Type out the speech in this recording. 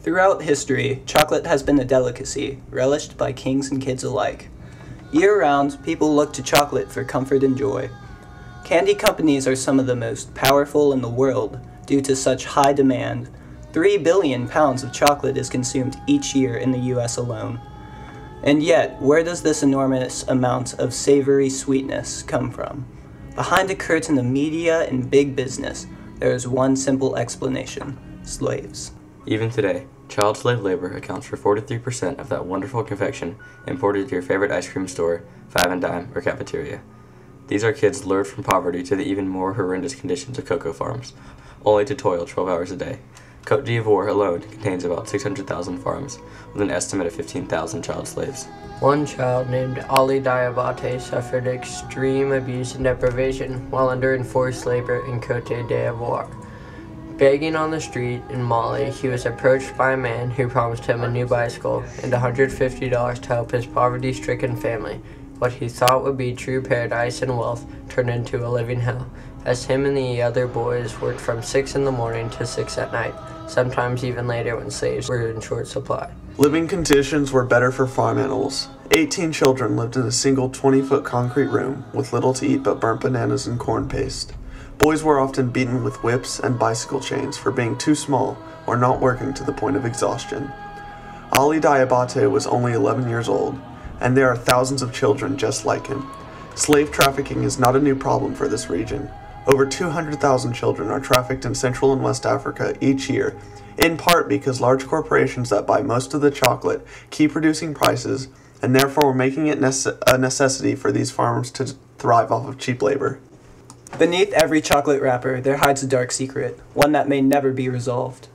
Throughout history, chocolate has been a delicacy, relished by kings and kids alike. Year-round, people look to chocolate for comfort and joy. Candy companies are some of the most powerful in the world due to such high demand. 3 billion pounds of chocolate is consumed each year in the US alone. And yet, where does this enormous amount of savory sweetness come from? Behind the curtain of media and big business, there is one simple explanation: slaves. Even today, child slave labor accounts for 43% of that wonderful confection imported to your favorite ice cream store, Five and Dime, or cafeteria. These are kids lured from poverty to the even more horrendous conditions of cocoa farms, only to toil 12 hours a day. Côte d'Ivoire alone contains about 600,000 farms, with an estimate of 15,000 child slaves. One child named Ali Diabate suffered extreme abuse and deprivation while under enforced labor in Côte d'Ivoire. Begging on the street in Mali, he was approached by a man who promised him a new bicycle and $150 to help his poverty-stricken family. What he thought would be true paradise and wealth turned into a living hell, as him and the other boys worked from 6 in the morning to 6 at night, sometimes even later when slaves were in short supply. Living conditions were better for farm animals. 18 children lived in a single 20-foot concrete room with little to eat but burnt bananas and corn paste. Boys were often beaten with whips and bicycle chains for being too small or not working to the point of exhaustion. Ali Diabate was only 11 years old, and there are thousands of children just like him. Slave trafficking is not a new problem for this region. Over 200,000 children are trafficked in Central and West Africa each year, in part because large corporations that buy most of the chocolate keep reducing prices and therefore making it a necessity for these farms to thrive off of cheap labor. Beneath every chocolate wrapper, there hides a dark secret, one that may never be resolved.